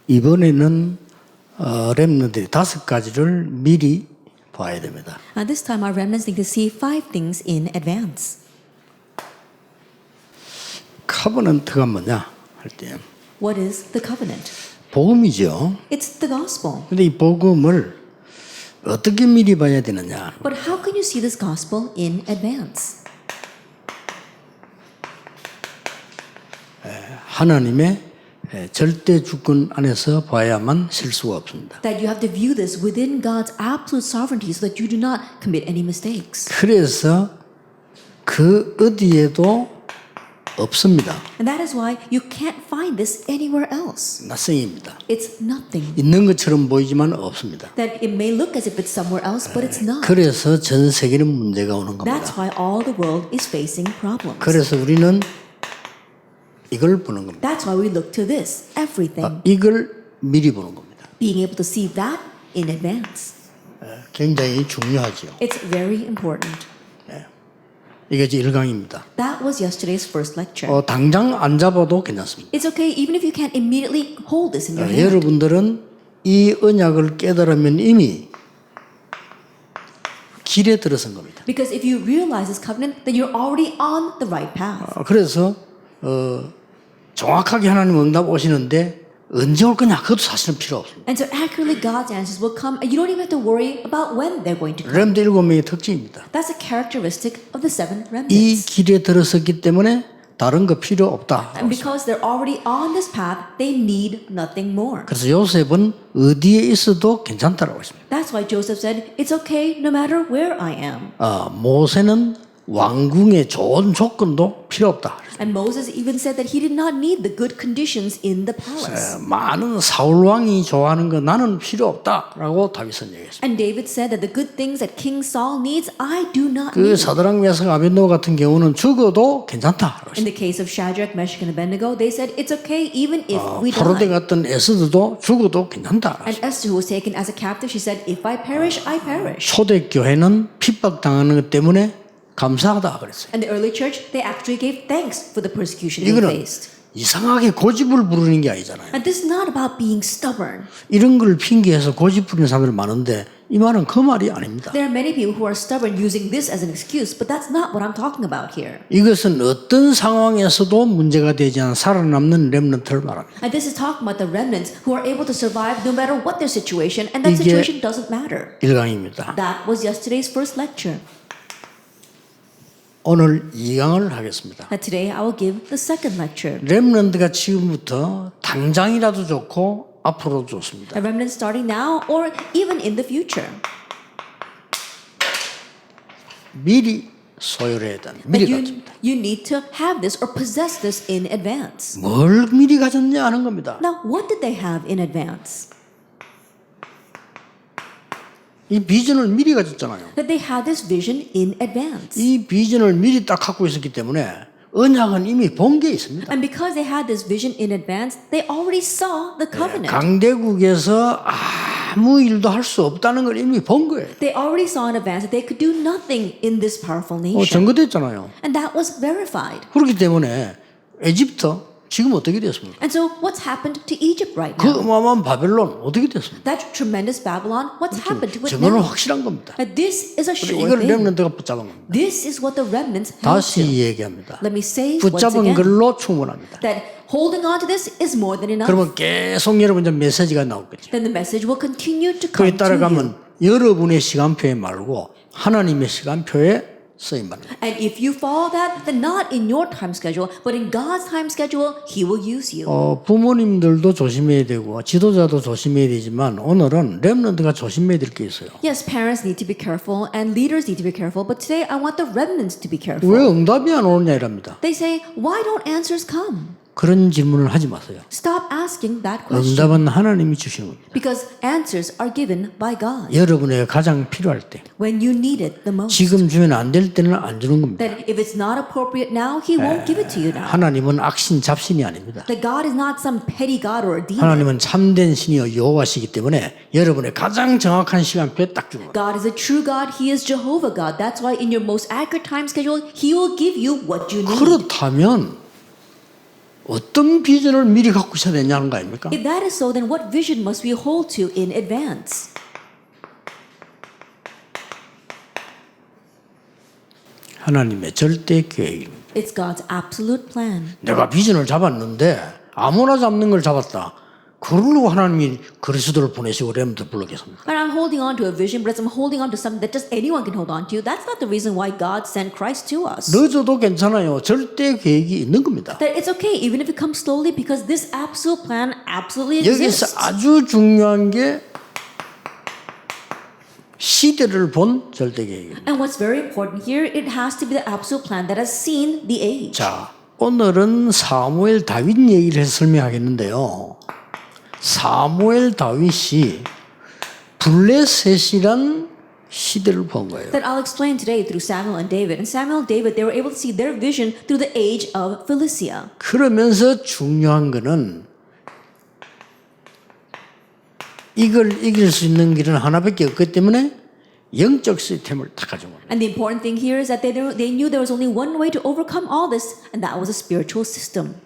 이번에는 렘넌트들이 5가지를 미리 봐야 됩니다. This time our remnants need to see 5 things in advance. 커버넌트가 뭐냐 할 때 What is the covenant? 복음이죠. It's the gospel. 근데 이 복음을 어떻게 미리 봐야 되느냐? But how can you see this gospel in advance? 하나님의 절대 주권 안에서 봐야만 실수가 없습니다. That you have to view this within God's absolute sovereignty so that you do not commit any mistakes. 그래서 그 어디에도 없습니다. And that is why you can't find this anywhere else. 낯성입니다. It's nothing. 있는 것처럼 보이지만 없습니다. That it may look as if it's somewhere else, but it's not. 그래서 전 세계는 문제가 오는 That's 겁니다. why all the world is facing problems. 그래서 우리는 이걸 보는 겁니다. That's why we look to this, everything. 이걸 미리 보는 겁니다. Being able to see that in advance. 굉장히 중요하죠. It's very important. 이게 이제 1강입니다. That was yesterday's first lecture. 당장 안 잡아도 괜찮습니다. It's okay even if you can't immediately hold this in your hand. 여러분들은 이 언약을 깨달으면 이미 길에 들어선 겁니다. Because if you realize this covenant, then you're already on the right path. 그래서 정확하게 하나님 응답 오시는데 언제 올 거냐 그것도 사실은 필요 없습니다. And so accurately God's answers will come and you don't even have to worry about when they're going to come. 렘드 7명의 특징입니다. That's a characteristic of the 7 이 remnants. 길에 들어섰기 때문에 다른 거 필요 없다. And because they're already on this path, they need nothing more. 그래서 요셉은 어디에 있어도 괜찮다라고 했습니다. That's why Joseph said, it's okay no matter where I am. 모세는 왕궁의 좋은 조건도 필요 없다. And Moses even said that he did not need the good conditions in the palace. 많은 사울 왕이 좋아하는 거 나는 필요 없다라고 다윗은 얘기했습니다. And David said that the good things that King Saul needs, I do not 그 need. 사드락 메삭 아벤노 같은 경우는 죽어도 괜찮다라고 In 했습니다. the case of Shadrach, Meshach, and Abednego, they said it's okay even if we 포로대 die. 갔던 에스더도 죽어도 괜찮다. And Esther, who was taken as a captive, she said, if I perish, I perish. 초대교회는 핍박당하는 것 때문에 감사하다 그랬어요. And the early church, they actually gave thanks for the persecution they 이거는 faced. 이상하게 고집을 부르는 게 아니잖아요. And this is not about being stubborn. 이런 걸 핑계해서 고집 부리는 사람들 많은데 이 말은 그 말이 아닙니다. There are many people who are stubborn using this as an excuse, but that's not what I'm talking about here. 이것은 어떤 상황에서도 문제가 되지 않은 살아남는 렘넌트를 말합니다. And this is talking about the remnants who are able to survive no matter what their situation, and that 이게 situation doesn't matter. 1강입니다. That was yesterday's first lecture. 오늘 2강을 하겠습니다. And today I will give the second lecture. 렘넌트가 지금부터 당장이라도 좋고 앞으로도 좋습니다. A remnant starting now or even in the future. 미리 소유를 해야 됩니다. But 미리 가집니다. you need to have this or possess this in advance. 뭘 미리 가졌냐 하는 겁니다. Now, what did they have in advance? 이 비전을 미리 가졌잖아요. That they had this vision in advance. 이 비전을 미리 딱 갖고 있었기 때문에 언약은 이미 본 게 있습니다. And because they had this vision in advance, they already saw the covenant. 강대국에서 아무 일도 할 수 없다는 걸 이미 본 거예요. They already saw in advance that they could do nothing in this powerful nation. 증거됐잖아요. And that was verified. 그렇기 때문에 에집트 지금 어떻게 됐습니까? And so what's happened to Egypt right 그 now? 어마어마한 바벨론 어떻게 됐습니까? That tremendous Babylon, what's happened to it 저거는 now? 확실한 겁니다. That this is a sure 이걸 thing. 렘넌트가 붙잡은 겁니다. This is what the remnants held 다시 to. 얘기합니다. Let me say once 붙잡은 again 걸로 충분합니다. that holding on to this is more than enough. 그러면 계속 여러분 이제 메시지가 나오겠죠. Then the message will continue to 그에 come to you. 따라가면 여러분의 시간표에 말고 하나님의 시간표에 쓰임받는 거예요. And if you follow that, then not in your time schedule, but in God's time schedule, He will use you. 부모님들도 조심해야 되고 지도자도 조심해야 되지만 오늘은 렘넌트가 조심해야 될 게 있어요. Yes, parents need to be careful and leaders need to be careful, but today I want the remnants to be careful. 왜 응답이 안 오느냐 이랍니다. They say, why don't answers come? 그런 질문을 하지 마세요. Stop asking that question. 응답은 하나님이 주시는 겁니다. Because answers are given by God. 여러분에게 가장 필요할 때 When you need it the most. 지금 주면 안 될 때는 안 주는 겁니다. That if it's not appropriate now, He won't give it to you now. 하나님은 악신 잡신이 아닙니다. That God is not some petty God or a demon. 하나님은 참된 신이요 여호와시기 때문에 여러분의 가장 정확한 시간표에 딱 주는 거예요. God is a true God. He is Jehovah God. That's why in your most accurate time schedule, He will give you what you need. 그렇다면 어떤 비전을 미리 갖고 있어야 되냐는 거 아닙니까? If that is so, then what vision must we hold to in advance? 하나님의 절대 계획입니다. It's God's absolute plan. 내가 비전을 잡았는데 아무나 잡는 걸 잡았다. 그러려고 하나님이 그리스도를 보내시고 렘들 불러겠습니다. And I'm holding on to a vision, but as I'm holding on to something that just anyone can hold on to, that's not the reason why God sent Christ to us. 늦어도 괜찮아요. 절대 계획이 있는 겁니다. That it's okay, even if it comes slowly, because this absolute plan absolutely 여기서 exists. 아주 중요한 게 시대를 본 절대 계획입니다. And what's very important here, it has to be the absolute plan that has seen the age. 자, 오늘은 사무엘 다윗 얘기를 해서 설명하겠는데요. 사무엘 다윗이 블레셋이란 시대를 본 거예요. That I'll explain today through Samuel and David. And Samuel and David, they were able to see their vision through the age of Philistia. 그러면서 중요한 거는 이걸 이길 수 있는 길은 하나밖에 없기 때문에 영적 시스템을 다 가지고 And the important thing here is that they knew there was only one way to overcome all this, and that was a spiritual system.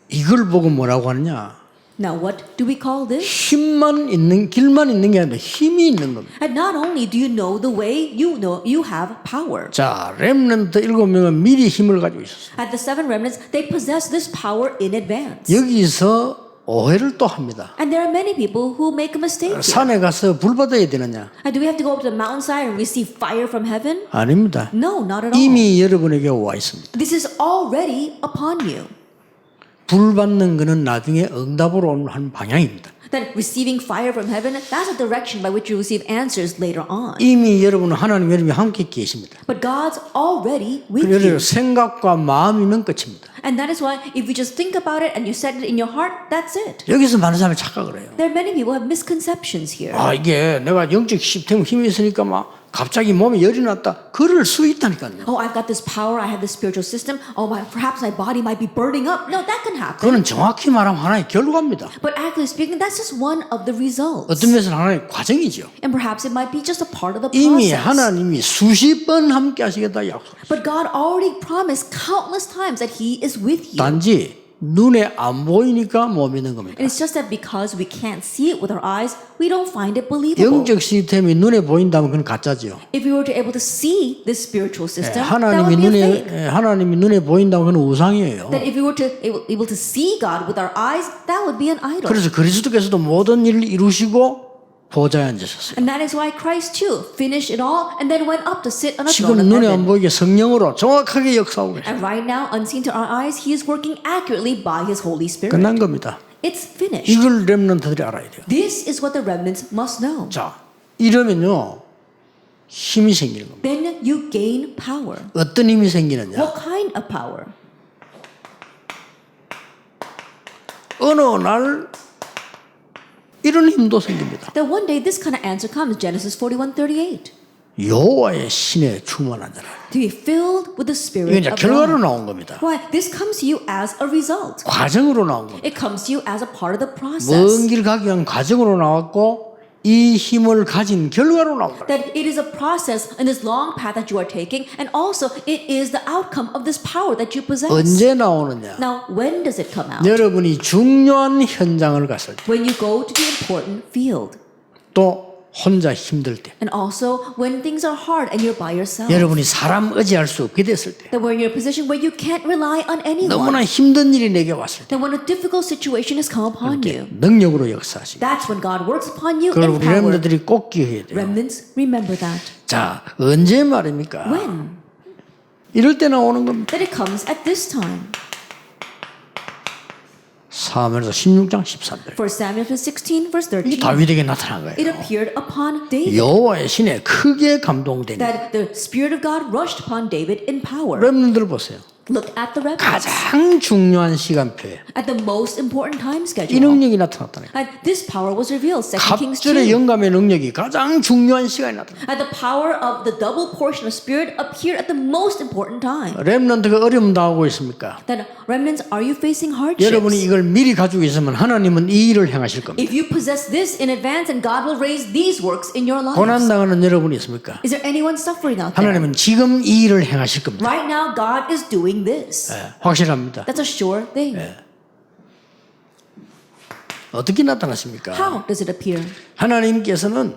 이걸 보고 뭐라고 하느냐? Now, what do we call this? 힘만 있는 길만 있는 게 아니라 힘이 있는 겁니다. And not only do you know the way, you know you have power. 자, 렘넌트 7명은 미리 힘을 가지고 있었어요. At the seven remnants, they possess this power in advance. 여기서 오해를 또 합니다. And there are many people who make a mistake here. 산에 가서 불 받아야 되느냐? And do we have to go up to the mountainside and receive fire from heaven? 아닙니다. No, not at all. 이미 여러분에게 와 있습니다. This is already upon you. 불 받는 것은 나중에 응답으로 오는 한 방향입니다. That receiving fire from heaven, that's a direction by which you receive answers later on. 이미 여러분은 하나님 여러분이 함께 계십니다. But God's already with 그래서 you. 생각과 마음이면 끝입니다. And that is why if you just think about it and you set it in your heart, that's it. 여기서 많은 사람이 착각을 해요. There are many people who have misconceptions here. 아, 이게 내가 영적 시스템 힘이 있으니까 막 갑자기 몸에 열이 났다. 그럴 수 있다니까요. Oh, I've got this power, I have this spiritual system. Oh, perhaps my body might be burning up. No, that can happen. 그거는 정확히 말하면 하나의 결과입니다. But actually speaking, that's just one of the results. 어떤 면에서는 하나의 과정이죠. And perhaps it might be just a part of the 이미 process. 하나님이 수십 번 함께 하시겠다 약속. But God already promised countless times that He is with you. 단지 눈에 안 보이니까 못 믿는 겁니다. And it's just that because we can't see it with our eyes, we don't find it believable. 영적 시스템이 눈에 보인다면 그건 가짜죠. If we were to able to see this spiritual system, that 하나님이 would be a fake. 하나님이 눈에 보인다면 그건 우상이에요. That if we were to able to see God with our eyes, that would be an idol. 그래서 그리스도께서도 모든 일을 이루시고 보좌에 앉으셨어요. And that is why Christ too finished it all and then went up to sit on a throne 지금 of 눈에 안 heaven. 보이게 성령으로 정확하게 역사하고 계세요. And right now, unseen to our eyes, He is working accurately by His Holy Spirit. 끝난 겁니다. It's finished. 이걸 렘넌트들이 알아야 돼요. This is what the remnants must know. 자, 이러면요 힘이 생기는 겁니다. Then you gain power. 어떤 힘이 생기느냐? What kind of power? 어느 날 이런 힘도 생깁니다. That one day this kind of answer comes. Genesis 41:38. 여호와의 신에 충만하더라. To be filled with the 이게 Spirit 이제 of 결과로 God. 나온 겁니다. Why? This comes to you as a result. 과정으로 나온 겁니다. It comes to you as a part of the 먼 process. 길 가기 위한 과정으로 나왔고 이 힘을 가진 결과로 나온 거예요. That it is a process in this long path that you are taking, and also it is the outcome of this power that you possess. 언제 나오느냐? Now, when does it come out? 여러분이 중요한 현장을 갔을 때, When you go to the important field. 또 혼자 힘들 때, And also when things are hard and you're by yourself. 여러분이 사람 의지할 수 없게 됐을 때, That when you're in a position where you can't rely on anyone. 너무나 힘든 일이 내게 왔을 때, Then when a difficult situation has come upon 이렇게 you. 능력으로 역사하시고, That's when God works upon you 그걸 in 우리 power. 렘들이 꼭 기억해야 돼요. Remnants, remember that. 자, 언제 말입니까? When? 이럴 때 나오는 겁니다. That it comes at this time. 사무엘서 16장 13절. 1 Samuel 16 verse 이 13. 다윗에게 나타난 It 거예요. appeared upon David. 여호와의 신에 크게 감동되니 That the Spirit of God rushed upon David in power. 렘들을 보세요. Look at the remnants. 가장 중요한 시간표에 At the most important time 이 schedule. 능력이 나타났다네. And this power was revealed. 2 Kings 갑절의 2. 영감의 능력이 가장 중요한 시간에 나타나. And the power of the double portion of Spirit appeared at the most important time. 렘넌트가 어려움 당하고 있습니까? That remnants, are you facing hardships? 여러분이 이걸 미리 가지고 있으면 하나님은 이 일을 행하실 겁니다. If you possess this in advance, and God will raise these works in your lives. 고난 당하는 여러분이 있습니까? Is there anyone suffering out there? 하나님은 지금 이 일을 행하실 겁니다. Right now, God is doing this. 예, 확실합니다. That's a sure thing. 어떻게 나타나십니까? How does it appear? 하나님께서는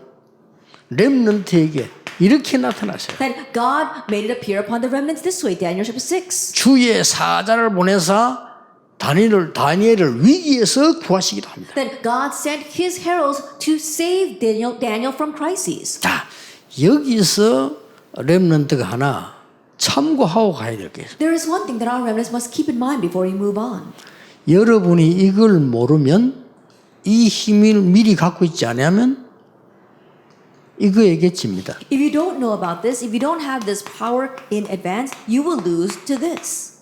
렘넌트에게 이렇게 나타나세요. That God made it appear upon the remnants this way, Daniel chapter 6. 주의 사자를 보내사 다니엘을 위기에서 구하시기도 합니다. That God sent his heralds to save Daniel from crises. 자, 여기서 렘넌트가 하나 참고하고 가야 될 게 있어요. There is one thing that our remnants must keep in mind before we move on. 여러분이 이걸 모르면 이 힘을 미리 갖고 있지 않으면 이거에게 집니다. If you don't know about this, if you don't have this power in advance, you will lose to this.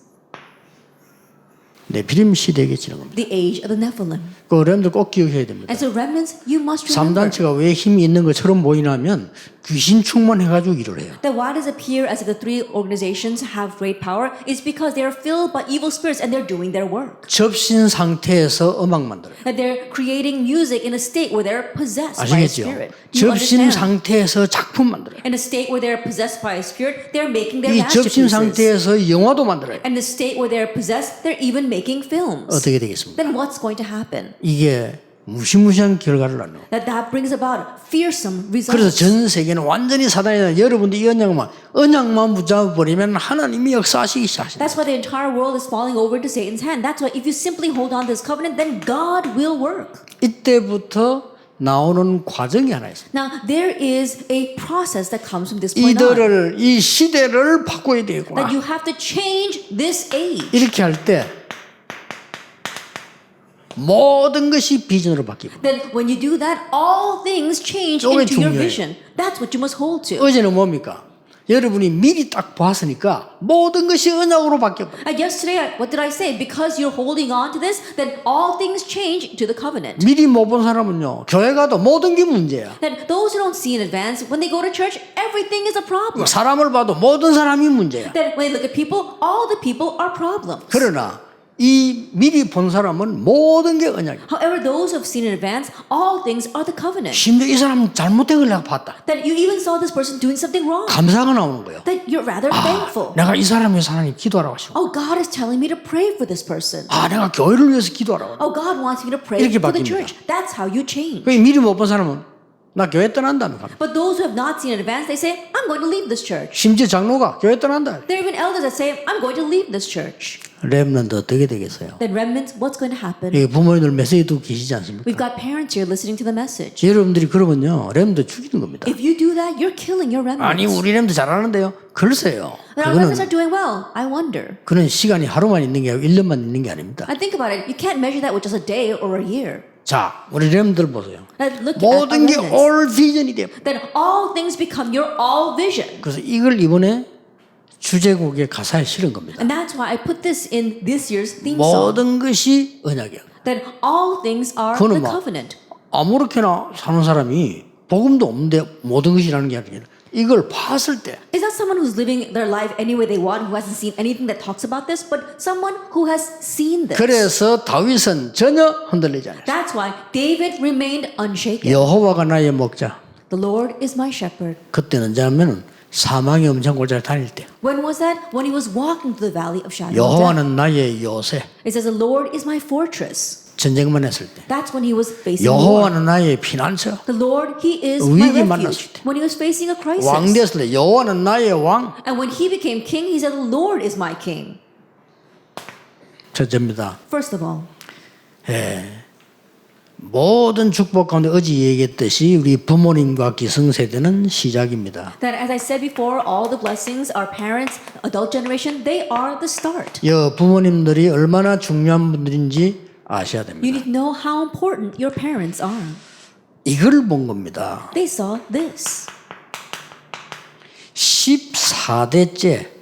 네피림 시대에게 지는 겁니다. The age of the Nephilim. 그 렘들 꼭 기억해야 됩니다. And so remnants, you must remember 3단체가 왜 힘이 있는 것처럼 보이냐면 귀신 충만해가지고 일을 해요. that why does it appear as if the three organizations have great power is because they are filled by evil spirits and they're doing their work. 접신 상태에서 음악 만들어요. That they're creating music in a state where they're possessed by a 아시겠죠? spirit. Do you 접신 understand? 상태에서 작품 만들어요. In a state where they're possessed by a spirit, they're making their 이 접신 masterpieces. 상태에서 영화도 만들어요. And the state where they're possessed, they're even making films. 어떻게 되겠습니까? Then what's going to happen? 이게 무시무시한 결과를 낳는 거예요. That brings about fearsome 그래서 results. 전 세계는 완전히 사단이다. 여러분도 이 언약만 붙잡아버리면 하나님이 역사하시기 시작하신다. That's why the entire world is falling over into Satan's hand. That's why if you simply hold on to this covenant, then God will work. 이때부터 나오는 과정이 하나 있습니다. Now, there is a process that comes from this point on. 이 시대를 바꿔야 되겠구나. That you have to change this age. 이렇게 할 때 모든 것이 비전으로 바뀌고. Then when you do that, all things change 이게 into your 중요해요. vision. That's what you must hold to. 어제는 뭡니까? 여러분이 미리 딱 봤으니까 모든 것이 언약으로 바뀌었다. Yesterday, what did I say? Because you're holding on to this, then all things change to the covenant. 미리 못 본 사람은요, 교회 가도 모든 게 문제야. That those who don't see in advance, when they go to church, everything is a problem. 사람을 봐도 모든 사람이 문제야. That when they look at people, all the people are problems. 그러나 이 미리 본 사람은 모든 게 언약이야. However, those who have seen in advance, all things are the covenant. 심지어 이 사람 잘못된 걸 내가 봤다. That you even saw this person doing something wrong. 감사가 나오는 거예요. That you're rather thankful. 내가 이 사람을 위해서 하나님 기도하라고 하시고, Oh, God is telling me to pray for this person. 내가 교회를 위해서 기도하라고. Oh, God wants me to pray 이렇게 for the 바뀝니다. church. That's how you change. 그 미리 못 본 사람은 나 교회 떠난다며 갑니다. But those who have not seen in advance, they say, I'm going to leave this church. 심지어 장로가 교회 떠난다. There are even elders that say, I'm going to leave this church. 렘넌트 어떻게 되겠어요? Then remnants, what's going to happen? 이 부모님들 메시지 듣고 계시지 않습니까? We've got parents here listening to the message. 여러분들이 그러면요, 렘넌트 죽이는 겁니다. If you do that, you're killing your 아니 remnants. 우리 렘넌트 잘하는데요. 글쎄요. But our remnants 그거는 are doing well. I wonder. 그런 시간이 하루만 있는 게 아니고 1년만 있는 게 아닙니다. I think about it. You can't measure that with just a day or a year. 자, 우리 렘들 보세요. Look at our 모든 게 remnants. 올 비전이 돼요. Then all things become your all vision. 그래서 이걸 이번에 주제곡의 가사에 실은 겁니다. And that's why I put this in this year's theme song. 모든 것이 언약이야. That all things are 그거는 the 막 covenant. 아무렇게나 사는 사람이 복음도 없는데 모든 것이라는 게 아니라 이걸 봤을 때 Is that someone who's living their life any way they want, who hasn't seen anything that talks about this, but someone who has seen this? 그래서 다윗은 전혀 흔들리지 않았어요. That's why David remained unshaken. 여호와가 나의 목자. The Lord is my shepherd. 그때는 언제냐면은 사망의 엄청골짜를 다닐 때 When was that? When he was walking through the valley of shadow of death. 여호와는 나의 요새. It says, the Lord is my fortress. 전쟁만 했을 때 That's when he was facing war. 여호와는 나의 피난처. The Lord, he is my 위기 refuge. 만났을 때. When he was facing a crisis. 왕 됐을 때 여호와는 나의 왕. And when he became king, he said, the Lord is my king. 첫째입니다. First of all, 모든 축복 가운데 어제 얘기했듯이 우리 부모님과 기성세대는 시작입니다. that as I said before, all the blessings, our parents, adult generation, they are the start. 여 부모님들이 얼마나 중요한 분들인지 아셔야 You 됩니다. need to know how important your parents are. 이걸 본 겁니다. They saw this. 14대째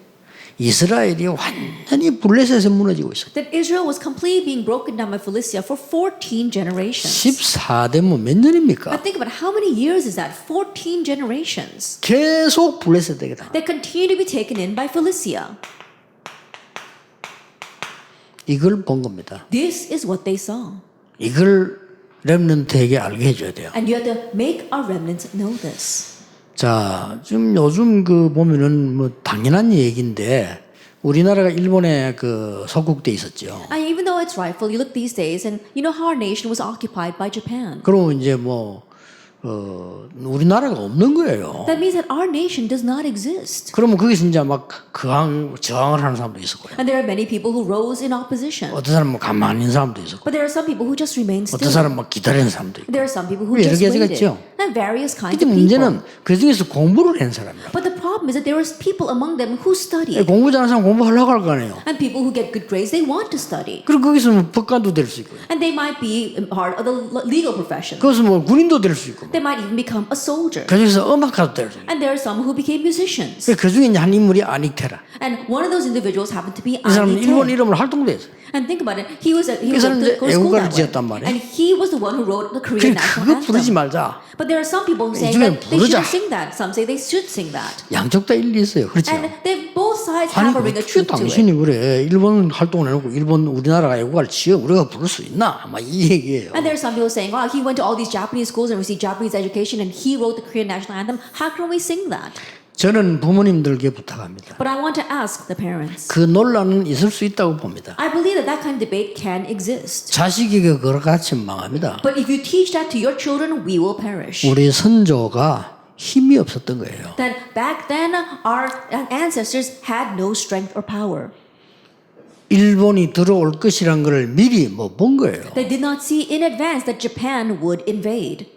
이스라엘이 완전히 블레셋에 무너지고 있어요. That Israel was completely being broken down by Philistia for 14 generations. 14대면 몇 Now 년입니까? think about how many years is that? 14 generations. 계속 블레셋에게 당. They continue to be taken in by Philistia. 이걸 본 겁니다. This is what they saw. 이걸 렘넌트에게 알게 해줘야 돼요. And you have to make our remnants know this. 자, 지금 요즘 그 보면은 뭐 당연한 얘기인데 우리나라가 일본에 그 속국돼 있었죠. And even though it's rightful, you look these days and you know how our nation was occupied by Japan. 그러면 이제 우리나라가 없는 거예요. That means that our nation does not exist. 그러면 거기서 이제 막 저항을 하는 사람도 있었고요. And there are many people who rose in opposition. 어떤 사람은 가만히 있는 사람도 있었고, But there are some people who just remained 어떤 still. 사람은 막 기다리는 사람도 있고. There are some people who 여러 just 가지가 waited. 있죠. And various kinds 근데 of people. 문제는 그 중에서 공부를 한 사람이라. But the problem is that there was people among them who studied. 공부 잘하는 사람 공부하려고 할 거 아니에요. And people who get good grades, they want to study. 그리고 거기서 뭐 법관도 될 수 있고요. And they might be part of the legal profession. 거기서 뭐 군인도 될 수 있고. They might even become a soldier. 그 중에서 음악가도 될 수 있고. And there are some who became musicians. 그 중에 이제 한 인물이 아닉테라. And one of those individuals happened to be 이 사람은 일본 Anite. 이름으로 활동도 했어요. And think about it, he was 사람은 이제 go to school 애국가를 that way. 지었단 말이에요. And he was the one who wrote the Korean 그래 national 그거 부르지 anthem. 말자. But there are some people who say 요즘엔 that they 부르자. shouldn't sing that. Some say they should sing that. 양쪽 다 일리 있어요. 그렇죠? And they both sides 아니 have a ring of 어떻게 truth to it. 당신이 그래 일본 활동을 해놓고 일본 우리나라가 애국가를 지어 우리가 부를 수 있나? 막 이 얘기예요. And there are some people saying, "Oh, he went to all these Japanese schools and received Japanese education, and he wrote the Korean national anthem. How can we sing that?" 저는 부모님들에게 부탁합니다. But I want to ask the parents. 그 논란은 있을 수 있다고 봅니다. I believe that kind of debate can exist. 자식에게 그걸 가르치면 망합니다. But if you teach that to your children, we will perish. 우리 선조가 힘이 없었던 거예요. That back then, our ancestors had no strength or power. 일본이 들어올 것이란 걸 미리 본 거예요. They did not see in advance that Japan would invade.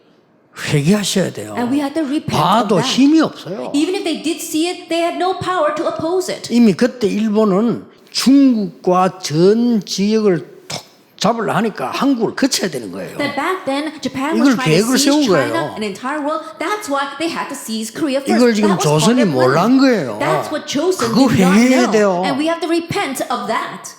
회개하셔야 돼요. And we had to repent of 봐도 that. 힘이 없어요. Even if they did see it, they had no power to oppose it. 이미 그때 일본은 중국과 전 지역을 톡 잡으려 하니까 한국을 거쳐야 되는 거예요. That back then, Japan 이걸 was trying 계획을 to 세운 seize China, 거예요. an entire world. That's why they had to seize Korea first. 이걸 지금 That was part 조선이 of the plan. 몰란 거예요. That's what Joseon 그거 did not 회개해야 know. 돼요. And we have to repent of that.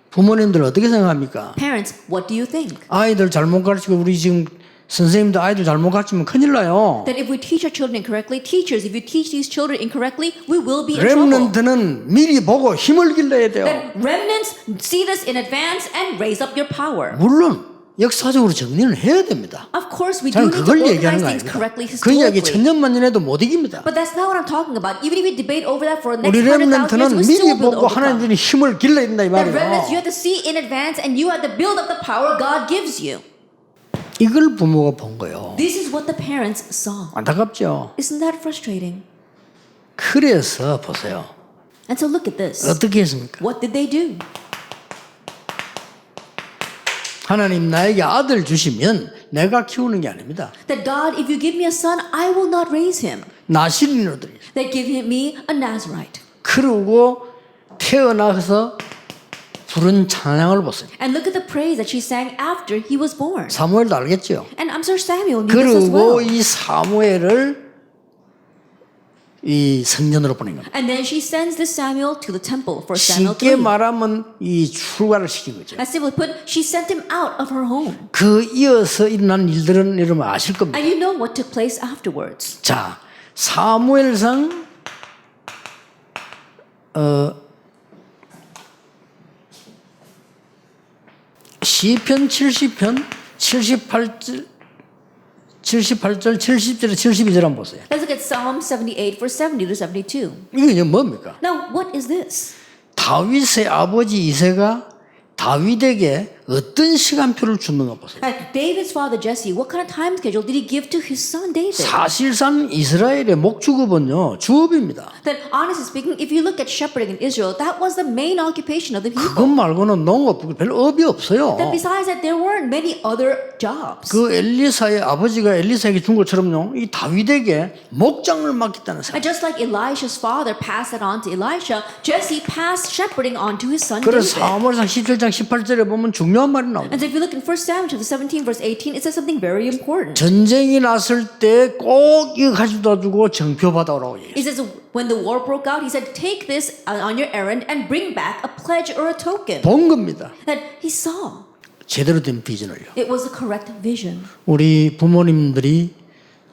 부모님들 어떻게 생각합니까? Parents, what do you think? 아이들 잘못 가르치고 우리 지금 선생님도 아이들 잘못 가르치면 큰일 나요. That if we teach our children incorrectly, teachers, if you teach these children incorrectly, we will be in trouble. 렘넌트는 미리 보고 힘을 길러야 돼요. That remnants see this in advance and raise up your power. 물론 역사적으로 정리를 해야 됩니다. Of course, we do 저는 need to 그걸 얘기하는 organize 거 things 아닙니다. correctly 그 이야기 historically. 천년만년해도 못 이깁니다. But that's not what I'm talking about. Even if we debate over that for the next 우리 100,000 years, 렘넌트는 we still 미리 will 보고 overcome. 하나님들이 힘을 길러야 된다 이 That remnants, you 말이에요. have to see in advance and you have to build up the power God gives you. 이걸 부모가 본 거예요. This is what the parents saw. 안타깝죠. Isn't that frustrating? 그래서 보세요. And so look at this. 어떻게 했습니까? What did they do? 하나님 나에게 아들 주시면 내가 키우는 게 아닙니다. That God, if you give me a son, I will not raise him. 나실인으로 드리. That give me a Nazarite. 그러고 태어나서 부른 찬양을 보세요. And look at the praise that she sang after he was born. 사무엘도 알겠죠. And I'm sure Samuel knew this as 그리고 well. 이 사무엘을 이 성전으로 보낸 겁니다. And then she sends this Samuel to the temple for Samuel 쉽게 3. 말하면 이 출가를 시킨 거죠. As simply put, she sent him out of her home. 그 이어서 일어난 일들은 여러분 아실 겁니다. And you know what took place afterwards. 자, 사무엘상 시편 70편 78절 70절 72절 한번 보세요. Let's look at Psalm 78, verse 70 to 72. 이게 뭡니까? Now, what is this? 다윗의 아버지 이새가 다윗에게 어떤 시간표를 주는가 보세요. David's father Jesse, what kind of time schedule did he give to his son David? 사실상 이스라엘의 목축업은요 주업입니다. That honestly speaking, if you look at shepherding in Israel, that was the main occupation of the 그것 people. 말고는 농업 별 업이 없어요. That besides that, there weren't many other jobs. 그 엘리사의 아버지가 엘리사에게 준 것처럼요 이 다윗에게 목장을 맡겼다는 사람. And just like Elisha's father passed that on to Elisha, Jesse passed shepherding on to his son 그래서 David. 사무엘상 17장 18절에 보면 중요한 말이 나옵니다. And so if you look in 1 Samuel chapter 17, verse 18, it says something very important. 전쟁이 났을 때 꼭 이거 가져다 주고 정표 받아오라고 얘기해요. He says when the war broke out, he said, take this on your errand and bring back a pledge or a token. 본 겁니다. That he saw. 제대로 된 비전을요. It was the correct vision. 우리 부모님들이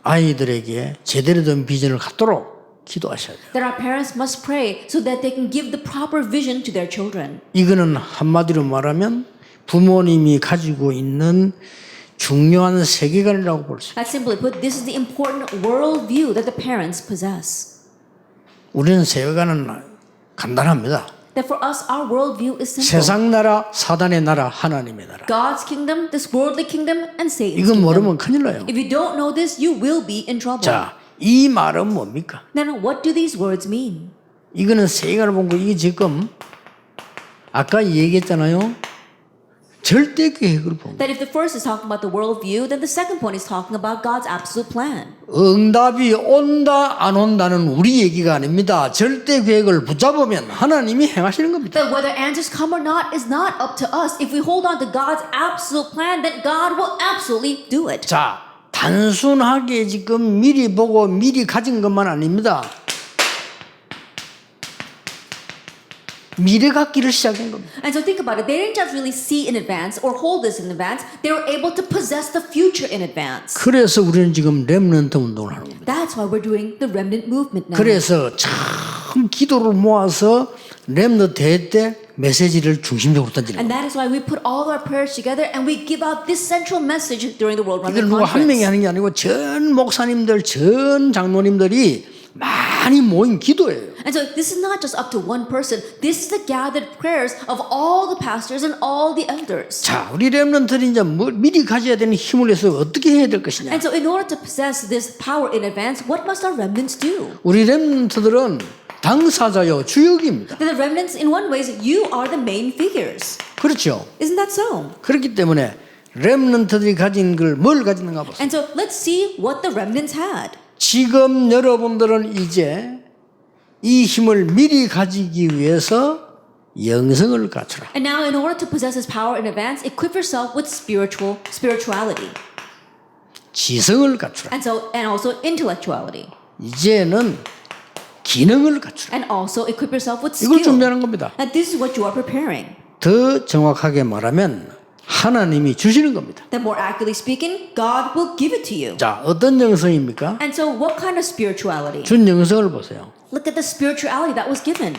아이들에게 제대로 된 비전을 갖도록 기도하셔야 돼요. That our parents must pray so that they can give the proper vision to their children. 이거는 한마디로 말하면 부모님이 가지고 있는 중요한 세계관이라고 볼 수 있어요. That simply put, this is the important world view that the parents possess. 우리는 세계관은 간단합니다. That for us, our worldview is simple. 세상 나라, 사단의 나라, 하나님의 나라. God's kingdom, this worldly kingdom, and Satan's 이건 kingdom. 모르면 큰일 나요. If you don't know this, you will be in trouble. 자, 이 말은 뭡니까? Then what do these words mean? 이거는 세계를 본 거, 이게 지금 아까 얘기했잖아요. 절대 계획을 본 거. That if the first is talking about the worldview, then the second point is talking about God's absolute plan. 응답이 온다 안 온다는 우리 얘기가 아닙니다. 절대 계획을 붙잡으면 하나님이 행하시는 겁니다. That whether answers come or not is not up to us. If we hold on to God's absolute plan, then God will absolutely do it. 자, 단순하게 지금 미리 보고 미리 가진 것만 아닙니다. 미래 갖기를 시작한 겁니다. And so think about it. They didn't just really see in advance or hold this in advance. They were able to possess the future in advance. 그래서 우리는 지금 렘넌트 운동을 하는 겁니다. That's why we're doing the remnant movement now. 그래서 참 기도를 모아서 렘넌트 대회 때 메시지를 중심적으로 던지는 And 겁니다. that is why we put all our prayers together and we give out this central message during the World 이걸 Remnant 누가 한 명이 Conference. 하는 게 아니고 전 목사님들, 전 장로님들이 많이 모인 기도예요. And so this is not just up to one person. This is the gathered prayers of all the pastors and all the elders. 자, 우리 렘넌트들이 이제 미리 가져야 되는 힘을 내서 어떻게 해야 될 것이냐? And so in order to possess this power in advance, what must our remnants do? 우리 렘넌트들은 당사자요, 주역입니다. The remnants, in one way, you are the main figures. 그렇죠. Isn't that so? 그렇기 때문에 렘넌트들이 가진 걸 뭘 가지는가 보세요. And so let's see what the remnants had. 지금 여러분들은 이제 이 힘을 미리 가지기 위해서 영성을 갖추라. And now, in order to possess this power in advance, equip yourself with spirituality, 지성을 갖추라. and also intellectuality, 이제는 기능을 갖추라. and also equip yourself with 이걸 skill. 준비하는 겁니다. And this is what you are preparing. 더 정확하게 말하면 하나님이 주시는 겁니다. Then, more accurately speaking, God will give it to you. 자, 어떤 영성입니까? And so, what kind of spirituality? 준 영성을 보세요. Look at the spirituality that was given.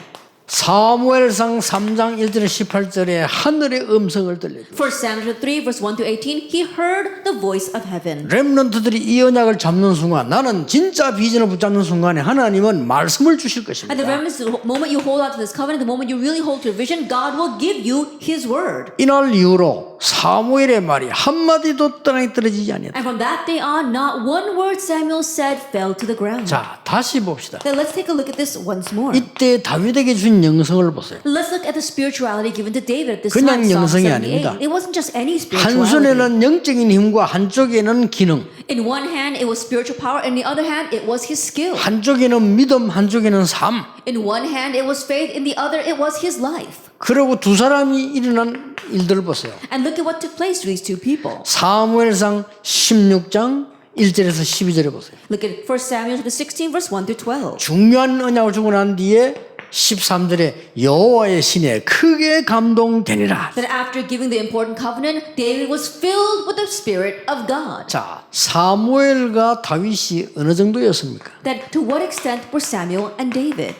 사무엘상 3장 1절 18절에 하늘의 음성을 들려줍니다. 1 Samuel 3, verse 1 to 18, he heard the voice of heaven. 렘넌트들이 이 언약을 잡는 순간, 나는 진짜 비전을 붙잡는 순간에 하나님은 말씀을 주실 것입니다. At the remnants, the moment you hold on to this covenant, the moment you really hold to your vision, God will give you his word. 이날 이후로 사무엘의 말이 한마디도 땅에 떨어지지 아니했다. And from that day on, not one word Samuel said fell to the ground. 자, 다시 봅시다. Then let's take a look at this once more. 이때 다윗에게 준 영성을 보세요. Let's look at the spirituality given to David at this 그냥 time. Psalm 영성이 78. 아닙니다. It wasn't just any spirituality. 한손에는 영적인 힘과 한쪽에는 기능, In one hand, it was spiritual power. In the other hand, it was his skill. 한쪽에는 믿음, 한쪽에는 삶. In one hand, it was faith. In the other, it was his life. 그리고 두 사람이 일어난 일들을 보세요. And look at what took place to these two people. 사무엘상 16장 1절에서 12절에 보세요. Look at 1 Samuel 16, verse 1 through 12. 중요한 언약을 주고 난 뒤에 13절에 여호와의 신에 크게 감동되니라. That after giving the important covenant, David was filled with the Spirit of God. 자, 사무엘과 다윗이 어느 정도였습니까? That to what extent were Samuel and David?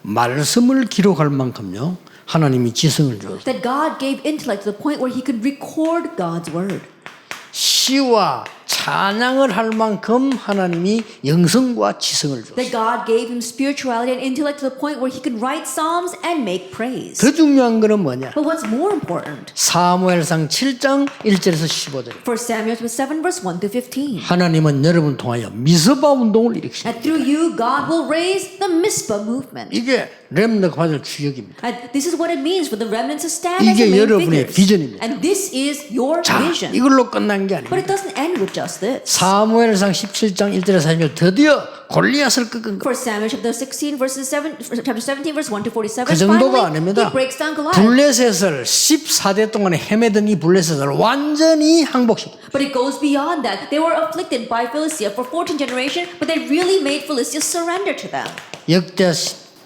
말씀을 기록할 만큼요. 하나님이 지성을 주었어요. That God gave intellect to the point where he could record God's word. 시와 찬양을 할 만큼 하나님이 영성과 지성을 주었어요. That God gave him spirituality and intellect to the point where he could write psalms and make praise. 더 중요한 거는 뭐냐? But what's more important? 사무엘상 7장 1절에서 15절. 1 Samuel 7, verse 1 to 15. 하나님은 여러분 통하여 미스바 운동을 일으키십니다. And through you, God will raise the Mizpah movement. 이게 렘너가 받을 주역입니다. And this is what it means for the remnants to stand as 이게 the main 여러분의 figures. 비전입니다. And this is your 자, vision. 이걸로 끝난 게 But 아닙니다. it doesn't end with just this. 사무엘상 17장 1절에서 4절 드디어 골리앗을 꺾은 거. 1 Samuel chapter 16, chapter 17, verse 1 to 47. 그 정도가 Finally, 아닙니다. he breaks down Goliath. 블레셋을 14대 동안에 헤매던 이 블레셋을 완전히 항복시킵니다. But it goes beyond that. They were afflicted by Philistia for 14 generations, but they really made Philistia surrender to them. 역대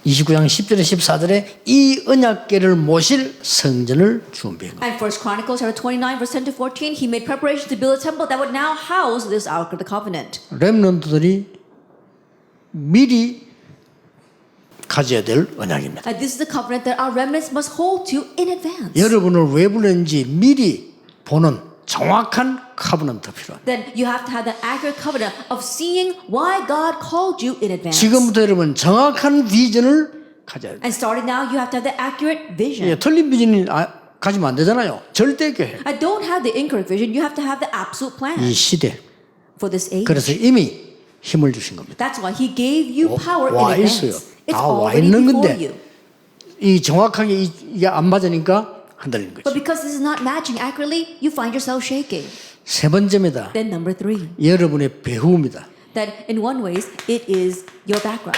29장 10절에 14절에 이 언약궤를 모실 성전을 준비한 거예요. And 1 Chronicles chapter 29, verse 10 to 14, he made preparations to build a temple that would now house this Ark of the Covenant. 렘넌트들이 미리 가져야 될 언약입니다. And this is the covenant that our remnants must hold to in advance. 여러분을 왜 불렀는지 미리 보는 정확한 커버넌트 필요합니다. Then you have to have the accurate covenant of seeing why God called you in advance. 지금부터 여러분 정확한 비전을 가져야 돼. And starting now, you have to have the accurate vision. 예, 틀린 비전이 가지면 안 되잖아요. 절대 계획. I don't have the incorrect vision. You have to have the absolute plan 이 시대. for this age. 그래서 이미 힘을 주신 겁니다. That's why He gave you power 와 in 있어요. advance. It's 다 와 already 있는 before 건데 you. 이 정확하게 이게 안 맞으니까 흔들리는 But 거죠. because this is not matching accurately, you find yourself shaking. 세 번째입니다. Then number 3, 여러분의 배후입니다. that in one ways, it is your background.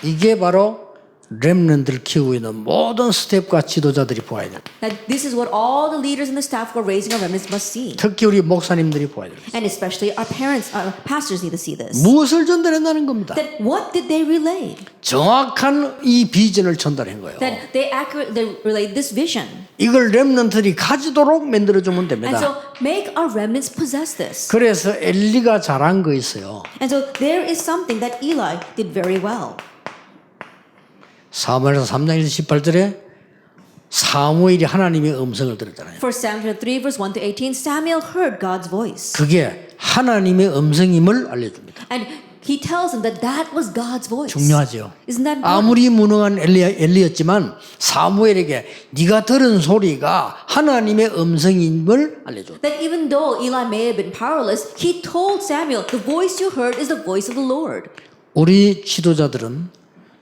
이게 바로 렘넌트를 키우고 있는 모든 스텝과 지도자들이 보아야 됩니다. That this is what all the leaders and the staff who are raising our remnants must see. 특히 우리 목사님들이 보아야 됩니다. And especially our parents, our pastors need to see this. 무엇을 전달했다는 겁니다. That what did they relay? 정확한 이 비전을 전달한 거예요. That they relayed this vision. 이걸 렘넌트들이 가지도록 만들어주면 And 됩니다. so make our remnants possess this. 그래서 엘리가 잘한 거 있어요. And so there is something that Eli did very well. 사무엘서 3장 18절에 사무엘이 하나님의 음성을 들었잖아요. For Samuel 3 verse 1 to 18, Samuel heard God's voice. 그게 하나님의 음성임을 알려줍니다. And he tells him that that was God's voice. 중요하죠. Isn't that important? 아무리 무능한 엘리였지만 사무엘에게 네가 들은 소리가 하나님의 음성임을 알려줬다. That even though Eli may have been powerless, he told Samuel, the voice you heard is the voice of the Lord. 우리 지도자들은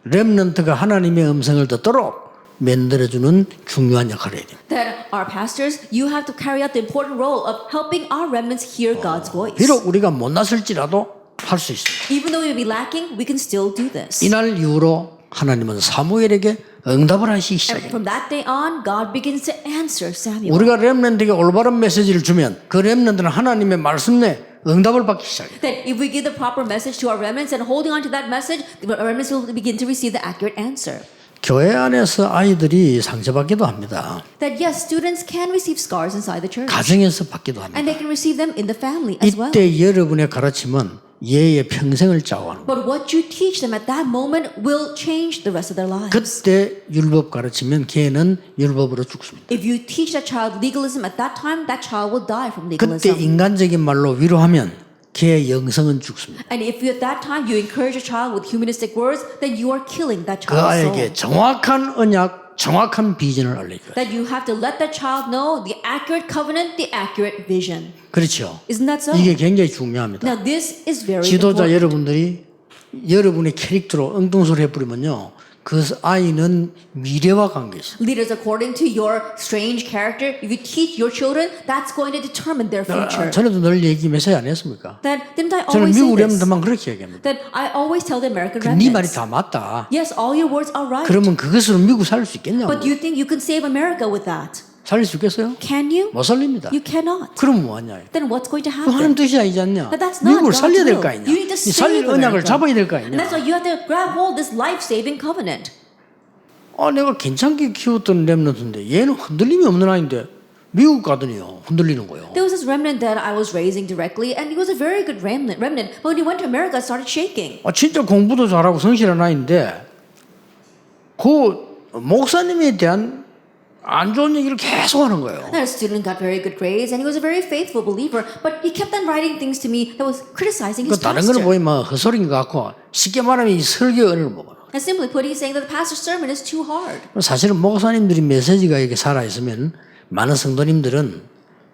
렘넌트가 하나님의 음성을 듣도록 만들어주는 중요한 역할을 해야 됩니다. That our pastors, you have to carry out the important role of helping our remnants hear God's voice. 비록 우리가 못났을지라도 할 수 있습니다. Even though we may be lacking, we can still do this. 이날 이후로 하나님은 사무엘에게 응답을 하시기 And 시작해요. from that day on, God begins to answer Samuel. 우리가 렘넌트에게 올바른 메시지를 주면 그 렘넌트는 하나님의 말씀에 응답을 받기 시작해요. That if we give the proper message to our remnants and holding on to that message, the remnants will begin to receive the accurate answer. 교회 안에서 아이들이 상처받기도 합니다. That yes, students can receive scars inside the church. 가정에서 받기도 합니다. And they can receive them in the family as well. 이때 여러분의 가르침은 얘의 평생을 좌우하는 거예요. But what you teach them at that moment will change the rest of their lives. 그때 율법 가르치면 걔는 율법으로 죽습니다. If you teach that child legalism at that time, that child will die from 그때 legalism. 인간적인 말로 위로하면 걔의 영성은 죽습니다. And if you at that time you encourage a child with humanistic words, then you are killing that 그 child's soul. 아이에게 정확한 언약, 정확한 비전을 알려줘요. That you have to let that child know the accurate covenant, the accurate vision. 그렇죠. Isn't that so? 이게 굉장히 중요합니다. Now this is very 지도자 important. 여러분들이 여러분의 캐릭터로 엉뚱소리 해버리면요. 그 아이는 미래와 관계 있어요. Leaders, according to your strange character, if you teach your children, that's going to determine their future. 전에도 늘 얘기 메시지 안 했습니까? That didn't I 저는 always say 미국 this? 렘들만 그렇게 얘기합니다. That I always tell the American 네 말이 remnants. 다 맞다. Yes, all your words are right. 그러면 그것으로 미국 살릴 수 있겠냐고. But you think you can save America with that? 살릴 수 있겠어요? Can you? 못 살립니다. You cannot. 그럼 뭐하냐? Then what's going to 그 happen? 하나님 뜻이 아니지 않냐? But that's not 미국을 God's 살려야 될 will. 거 아니냐? You need to 이 save 살릴 언약을 America. 잡아야 될 거 And 아니냐? that's why you have to grab hold of this life-saving covenant. 내가 괜찮게 키웠던 렘넌트인데 얘는 흔들림이 없는 아이인데 미국 가더니요 흔들리는 거예요. There was this remnant that I was raising directly, and he was a very good remnant. But when he went to America, it started shaking. 진짜 공부도 잘하고 성실한 아이인데 그 목사님에 대한 안 좋은 얘기를 계속 하는 거예요. And our student got very good grades, and he was a very faithful believer. But he kept on writing things to me that was criticizing 그 his 다른 거는 pastor. 보이면 헛소리인 것 같고 쉽게 말하면 이 설교 은혜를 못 받아. And simply put, he's saying that the pastor's sermon is too hard. 사실은 목사님들이 메시지가 이렇게 살아있으면 많은 성도님들은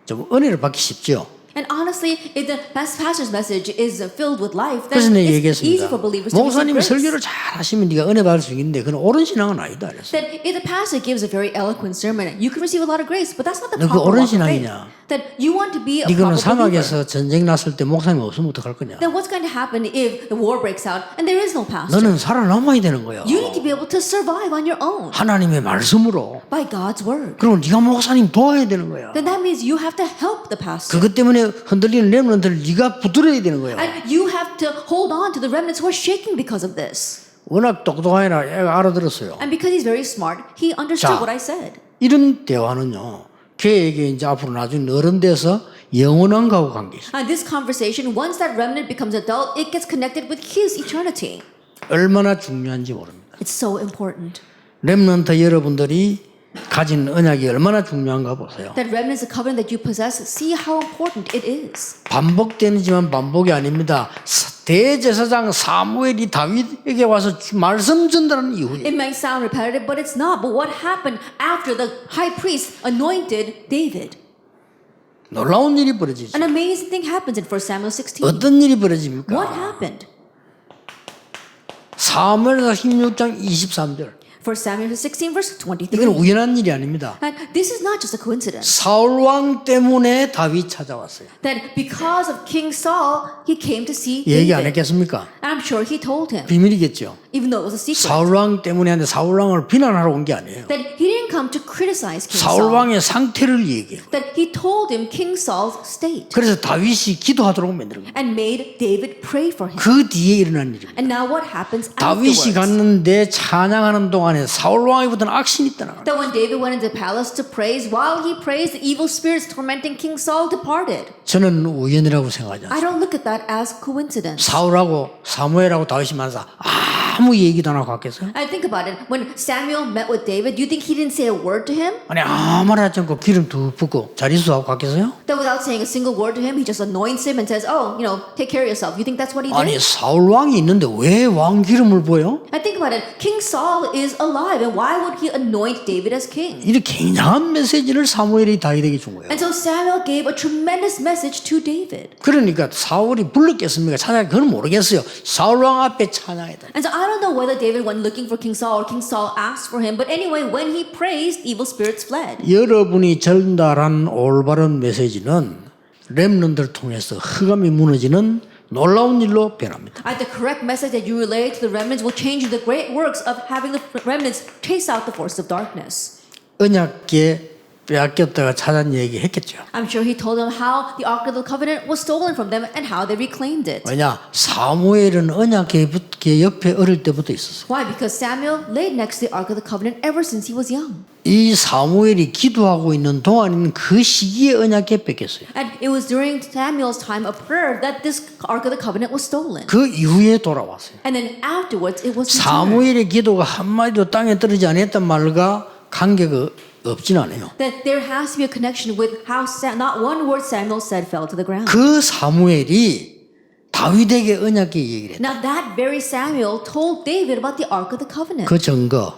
좀 은혜를 받기 쉽죠. And honestly, if the pastor's message is filled with life, 그래서 then 내가 it's easy 얘기했습니다. for believers to receive 목사님이 grace. 설교를 잘 하시면 네가 은혜 받을 수 있는데 그건 옳은 신앙은 아니다. 그랬어요. That if the pastor gives a very eloquent sermon, you can receive a lot of grace, but that's not the 너 그 proper 옳은 walk of faith. 신앙이냐? That you want to be a 이거는 proper believer. 사막에서 전쟁 났을 때 목사님 없으면 어떡할 거냐? Then what's going to happen if the war breaks out and there is no pastor? 너는 살아남아야 되는 거야. You need to be able to survive on your own 하나님의 말씀으로. by God's word. 그럼 네가 목사님 도와야 되는 거야. Then that means you have to help the pastor. 그것 때문에 흔들리는 렘넌트를 네가 붙들어야 되는 거야. And you have to hold on to the remnants who are shaking because of this. 워낙 똑똑하니라 애가 알아들었어요. And because he's very smart, he understood 자. what I said. 이런 대화는요. 걔에게 이제 앞으로 나중에 어른 돼서 영원한 거하고 관계 있어요. And this conversation, once that remnant becomes adult, it gets connected with his eternity. 얼마나 중요한지 모릅니다. It's so important. 렘넌트 여러분들이 가진 언약이 얼마나 중요한가 보세요. That remnants, the covenant that you possess, see how important it is. 반복되지만 반복이 아닙니다. 대제사장 사무엘이 다윗에게 와서 말씀 전달하는 이후에 It might sound repetitive, but it's not. But what happened after the high priest anointed David? 놀라운 일이 벌어지죠. An amazing thing happens in 1 Samuel 16. 어떤 일이 What 벌어집니까? happened? 사무엘상 16장 23절. 1 Samuel 16, verse 이건 23. 우연한 일이 아닙니다. And this is not just a coincidence. 사울 왕 때문에 다윗 찾아왔어요. That because of King Saul, he came to see 얘기 안 David. 했겠습니까? And I'm sure he told him, 비밀이겠죠. even though it was a secret. 사울 왕 때문에 하는데 사울 왕을 비난하러 온 게 아니에요. That he didn't come to criticize King 사울 Saul. 왕의 상태를 얘기해요. That he told him King Saul's state. 그래서 다윗이 기도하도록 만드는 거예요. And made David pray for him. 그 뒤에 일어난 일입니다. And now what happens 다윗이 afterwards? 갔는데 찬양하는 동안에 사울 왕이부터 악신이 떠나가요. That when David went into the palace to praise, while he praised, the evil spirits tormenting King Saul departed. 저는 우연이라고 생각하지 않습니다. I don't look at that as coincidence. 사울하고 사무엘하고 다윗이 만나서 아무 얘기도 안 하고 갔겠어요? I think about it. When Samuel met with David, do you think he didn't say a word to him? 아니 아무 말 하지 않고 기름 두 붓고 자리수하고 갔겠어요? That without saying a single word to him, he just anoints him and says, "Oh, take care of yourself." You think that's what he 아니 did? 사울 왕이 있는데 왜 왕 기름을 부어요? I think about it. King Saul is alive, and why would he anoint David as king? 이렇게 굉장한 메시지를 사무엘이 다윗에게 준 거예요. And so Samuel gave a tremendous message to David. 그러니까 사울이 불렀겠습니까? 찬양 그건 모르겠어요. 사울 왕 앞에 찬양했다. And so I don't know whether David went looking for King Saul or King Saul asked for him, but anyway, when he praised, evil spirits fled. 여러분이 전달한 올바른 메시지는 렘넌트를 통해서 흑암이 무너지는 놀라운 일로 변합니다. The correct message that you relay to the remnants will change the great works of having the remnants chase out the force of darkness. 언약궤 빼앗겼다가 찾은 얘기 했겠죠. I'm sure he told them how the Ark of the Covenant was stolen from them and how they reclaimed it. 왜냐? 사무엘은 언약궤 옆에 어릴 때부터 있었어요. Why? Because Samuel laid next to the Ark of the Covenant ever since he was young. 이 사무엘이 기도하고 있는 동안에는 그 시기에 언약궤 뺏겼어요. And it was during Samuel's time of prayer that this Ark of the Covenant was stolen. 그 이후에 돌아왔어요. And then afterwards it was returned. 사무엘의 기도가 한마디도 땅에 떨어지지 않았단 말과 관계가 없진 않아요. That there has to be a connection with how not one word Samuel said fell to the ground. 그 사무엘이 다윗에게 언약궤 얘기를 했다. Now that very Samuel told David about the Ark of the Covenant. 그 증거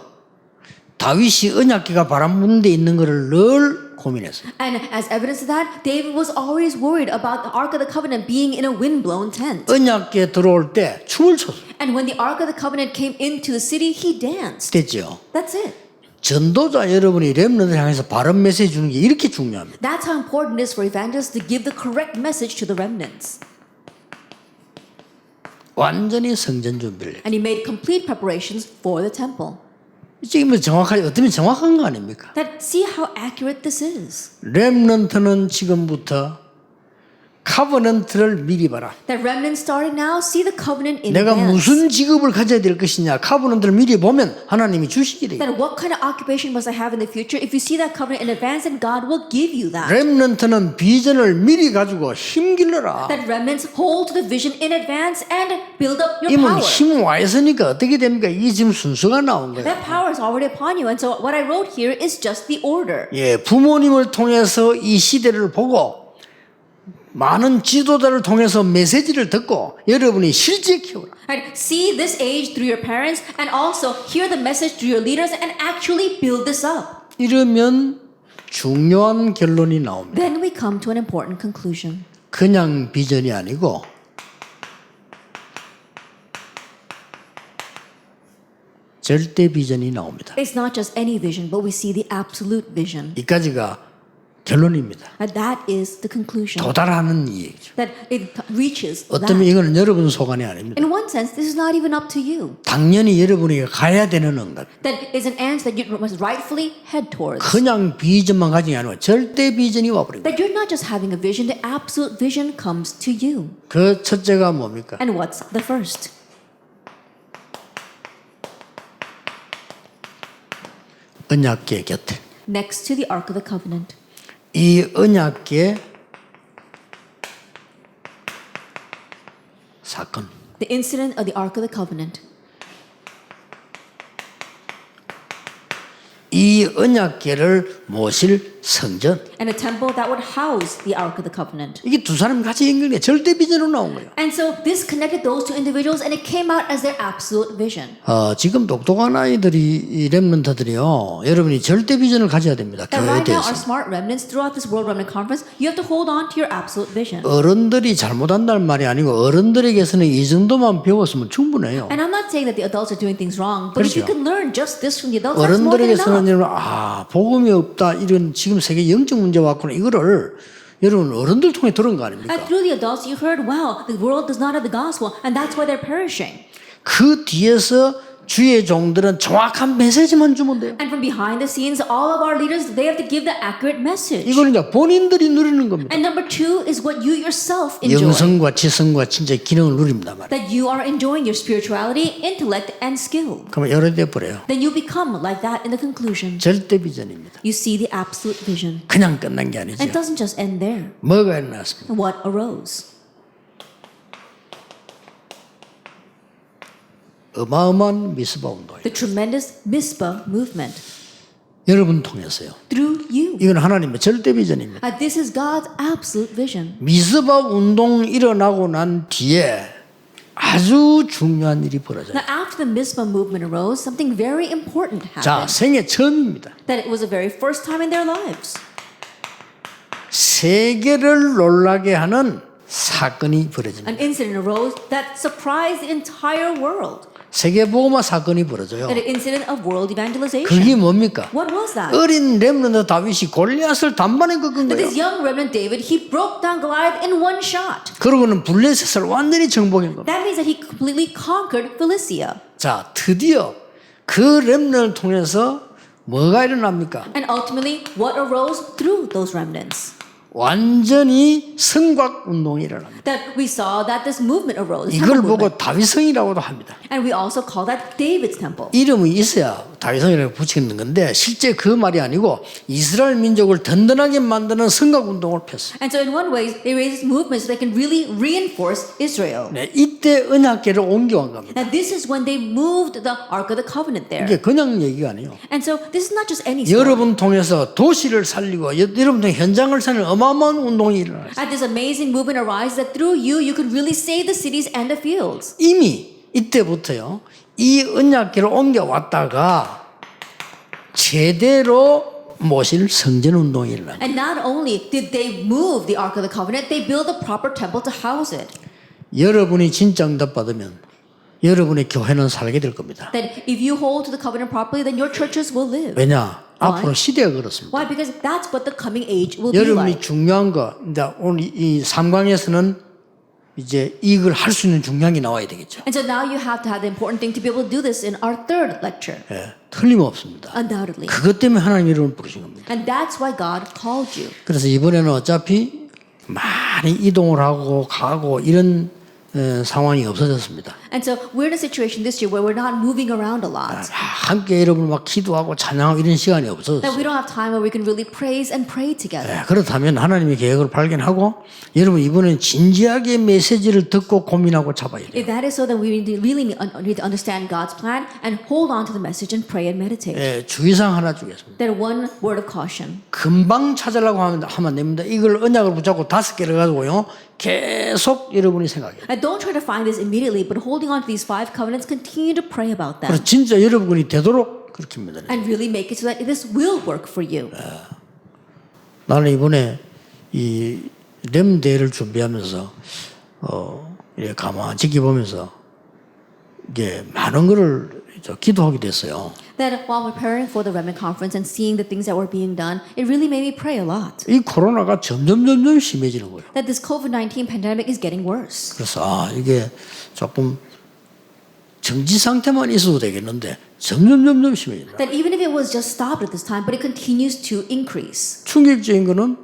다윗이 언약궤가 바람 부는 데 있는 것을 늘 고민했어요. And as evidence of that, David was always worried about the Ark of the Covenant being in a windblown tent. 언약궤 들어올 때 춤을 췄어요. And when the Ark of the Covenant came into the city, he danced. 됐죠. That's it. 전도자 여러분이 렘넌트를 향해서 바른 메시지 주는 게 이렇게 중요합니다. That's how important it is for evangelists to give the correct message to the remnants. 완전히 성전 준비를. And he made complete preparations for the temple. 지금 정확하게 어떻게 정확한 거 아닙니까? That see how accurate this is. 렘넌트는 지금부터 카버넌트를 미리 봐라. That remnants starting now see the covenant in 내가 advance. 무슨 직업을 가져야 될 것이냐 카버넌트를 미리 보면 하나님이 주시기를. That what kind of occupation must I have in the future? If you see that covenant in advance, then God will give you that. 렘넌트는 비전을 미리 가지고 힘길러라. That remnants hold to the vision in advance and build up your 이면 power. 힘 와 있으니까 어떻게 됩니까? 이게 지금 순서가 나온 거예요. That power is already upon you. And so what I wrote here is just the order. 예, 부모님을 통해서 이 시대를 보고 많은 지도자를 통해서 메시지를 듣고 여러분이 실제 키워라. Right? See this age through your parents and also hear the message through your leaders and actually build this up. 이러면 중요한 결론이 나옵니다. Then we come to an important conclusion. 그냥 비전이 아니고 절대 비전이 나옵니다. It's not just any vision, but we see the absolute vision. 이까지가 결론입니다. And that is the conclusion. 도달하는 이 얘기죠. That it reaches 어쩌면 that. 이거는 여러분 소관이 아닙니다. In one sense, this is not even up to you. 당연히 여러분이 가야 되는 응답. That is an answer that you must rightfully head towards. 그냥 비전만 가지고 아니고 절대 비전이 와버린 거예요. That you're not just having a vision, the absolute vision comes to you. 그 첫째가 뭡니까? And what's the first? 언약궤 곁에 Next to the Ark of the Covenant. 이 언약궤 사건 The incident of the Ark of the Covenant. 이 언약궤를 모실 성전. and a temple that would house the Ark of the Covenant. 이게 두 사람이 같이 연결돼 절대 비전으로 나온 거예요. And so this connected those two individuals and it came out as their absolute vision. 지금 똑똑한 아이들이 이 렘넌트들이요. 여러분이 절대 비전을 가져야 됩니다. That 교회에 right now our 대해서. smart remnants throughout this World Remnant Conference, you have to hold on to your absolute vision. 어른들이 잘못한다는 말이 아니고 어른들에게서는 이 정도만 배웠으면 충분해요. And I'm not saying that the adults are doing things wrong, but if you 그렇죠. can learn just this from the adults, that's more than 어른들에게서는 enough. 여러분 복음이 없다 이런 지금 세계 영적 문제 왔구나 이거를 여러분 어른들 통해 들은 거 아닙니까? And through the adults, you heard, wow, the world does not have the gospel, and that's why they're perishing. 그 뒤에서 주의 종들은 정확한 메시지만 주면 돼요. And from behind the scenes, all of our leaders, they have to give the accurate message. 이거는 이제 본인들이 누리는 겁니다. And number two is what you yourself enjoy. 영성과 지성과 진짜 기능을 누립니다 말이에요. That you are enjoying your spirituality, intellect, and skill. 그러면 여러 돼 버려요. Then you become like that in the conclusion. 절대 비전입니다. You see the absolute vision. 그냥 끝난 게 아니죠. And it doesn't just end there. 뭐가 일어났습니까? What arose? 어마어마한 미스바 운동이에요. The tremendous Mizpah movement. 여러분 통해서요. Through you. 이건 하나님의 절대 비전입니다. This is God's absolute vision. 미스바 운동 일어나고 난 뒤에 아주 중요한 일이 벌어져요. Now, after the Mizpah movement arose, something very important 자, happened. 생애 처음입니다. That it was the very first time in their lives. 세계를 놀라게 하는 사건이 벌어집니다. An incident arose that surprised the entire world. 세계복음화 사건이 벌어져요. That an incident of world evangelization. 그게 뭡니까? What was that? 어린 렘넌트 다윗이 골리앗을 단번에 꺾은 That 거예요. this young remnant David, he broke down Goliath in one shot. 그러고는 블레셋을 완전히 정복한 겁니다. That means that he completely conquered Philistia. 자, 드디어 그 렘넌트를 통해서 뭐가 일어납니까? And ultimately, what arose through those remnants? 완전히 성곽 운동이 일어납니다. That we saw that this movement arose. the 이걸 temple 보고 movement. 다윗성이라고도 합니다. And we also call that David's temple. 이름이 있어야 다윗성이라고 붙이는 건데 실제 그 말이 아니고 이스라엘 민족을 든든하게 만드는 성곽 운동을 폈어요. And so in one way, they raised this movement so they can really reinforce Israel. 네, 이때 언약궤를 옮겨온 겁니다. Now this is when they moved the Ark of the Covenant there. 이게 그냥 얘기가 아니에요. And so this is not just any story. 여러분 통해서 도시를 살리고 여러분 통해 현장을 살리는 어마어마한 운동이 일어나요. And this amazing movement arises that through you could really save the cities and the fields. 이미 이때부터요. 이 언약궤를 옮겨왔다가 제대로 모실 성전 운동이 일어납니다. And not only did they move the Ark of the Covenant, they built a proper temple to house it. 여러분이 진짜 응답받으면 여러분의 교회는 살게 될 겁니다. That if you hold to the covenant properly, then your churches will live. 왜냐? Why? 앞으로 시대가 그렇습니다. Why? Because that's what the coming age will be 여러분이 like. 중요한 거, 이제 오늘 이 3강에서는 이제 이걸 할 수 있는 중요한 게 나와야 되겠죠. And so now you have to have the important thing to be able to do this in our third lecture. 예, 틀림없습니다. Undoubtedly. 그것 때문에 하나님 여러분을 부르신 겁니다. And that's why God called you. 그래서 이번에는 어차피 많이 이동을 하고 가고 이런 상황이 없어졌습니다. And so we're in a situation this year where we're not moving around a lot. 함께 여러분 막 기도하고 찬양하고 이런 시간이 That 없어졌어요. we don't have time where we can really praise and pray together. 그렇다면 하나님의 계획을 발견하고 여러분 이번엔 진지하게 메시지를 듣고 고민하고 잡아야 돼요. If that is so, then we really need to understand God's plan and hold on to the message and pray and meditate. 주의사항 하나 주겠습니다. Then one word of caution. 금방 찾으려고 하면 안 됩니다. 이걸 언약을 붙잡고 5개를 가지고요. 계속 여러분이 생각해요. And don't try to find this immediately, but holding on to these 5 covenants, continue to pray about them. 그래서 진짜 여러분이 되도록 그렇게 합니다. And really make it so that this will work for you. 나는 이번에 이 렘대회를 준비하면서 이렇게 가만히 지켜보면서 이게 많은 거를 기도하게 됐어요. That while preparing for the Remnant Conference and seeing the things that were being done, it really made me pray a lot. 이 코로나가 점점 심해지는 거예요. That this COVID-19 pandemic is getting worse. 그래서 이게 조금 정지 상태만 있어도 되겠는데 점점 심해진다. That even if it was just stopped at this time, but it continues to increase. 충격적인 거는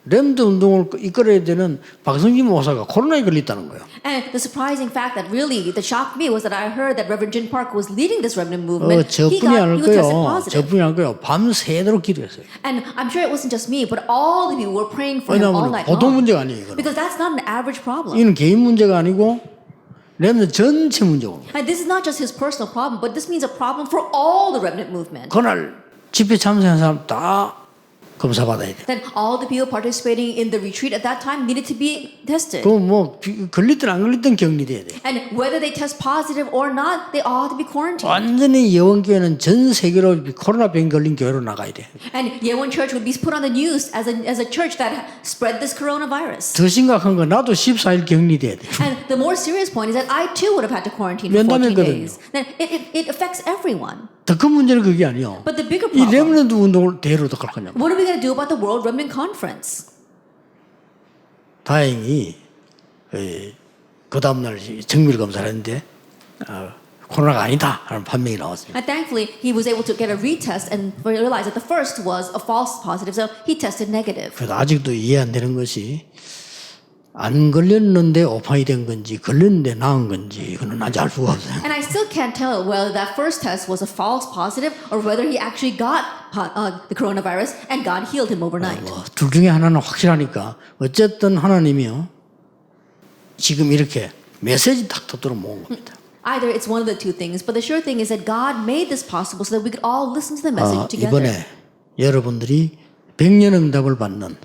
렘드 운동을 이끌어야 되는 박성진 목사가 코로나에 걸렸다는 거예요. And the surprising fact that really that shocked me was that I heard that Reverend Jin Park was leading this remnant movement. 저뿐이 he 아닐 was tested 거예요. positive. 저뿐이 아닐 거예요. 밤새도록 기도했어요. And I'm sure it wasn't just me, but all the people were praying for him all 왜냐하면 night 보통 long. 문제가 아니에요. 이거는. Because that's not an average problem. 이는 개인 문제가 아니고 렘드 전체 문제고. And this is not just his personal problem, but this means a problem for all the remnant movement. 그날 집회 참석한 사람 다 검사 받아야 돼. Then all the people participating in the retreat at that time needed to be tested. 그럼 뭐 걸리든 안 걸리든 격리돼야 돼. And whether they test positive or not, they all have to be quarantined. 완전히 예원교회는 전 세계로 코로나 병 걸린 교회로 나가야 돼. And Yewon Church would be put on the news as a church that spread this coronavirus. 더 심각한 건 나도 14일 격리돼야 돼. And the more serious point is that I too would have had to quarantine for 14 면담했거든요. days. Then it affects everyone. 더 큰 문제는 그게 아니요. But the bigger 이 problem, 레몬드 운동을 대로 어떡할 거냐고. what are we going to do about the World Remnant Conference? 다행히 그 다음날 정밀 검사를 했는데 코로나가 아니다 하는 판명이 나왔어요. And thankfully, he was able to get a retest and realize that the first was a false positive, so he tested negative. 그래서 아직도 이해 안 되는 것이 안 걸렸는데 오판이 된 건지 걸렸는데 나은 건지 그건 아직 알 수가 없어요. And I still can't tell whether that first test was a false positive or whether he actually got the coronavirus and God healed him overnight. 둘 중에 하나는 확실하니까 어쨌든 하나님이요 지금 이렇게 메시지 딱 듣도록 모은 겁니다. Either it's one of the two things, but the sure thing is that God made this possible so that we could all listen to the message together. 이번에 여러분들이 백년응답을 받는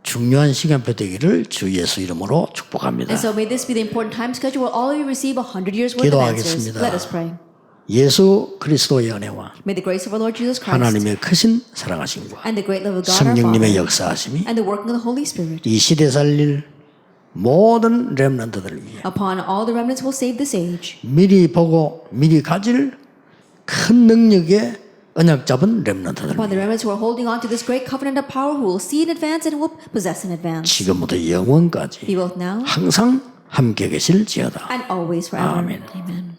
중요한 시간표 되기를 주 예수 이름으로 축복합니다. And so may this be the important time schedule where all of you receive 100 years worth of answers. 기도하겠습니다. Let us pray. 예수 그리스도의 은혜와 May the grace of our Lord Jesus Christ 하나님의 크신 사랑하심과 and the great love of God our 성령님의 Father 역사하심이 and the working of the Holy Spirit 이 시대 살릴 모든 렘넌트들을 위해 upon all the remnants who will save this age. 미리 보고 미리 가질 큰 능력의 언약 잡은 렘넌트들 Upon the remnants who are holding on to this great covenant of power who will see in advance and will possess in advance. 지금부터 영원까지 Be both now 항상 함께 계실지어다. and always forever. 아멘. Amen.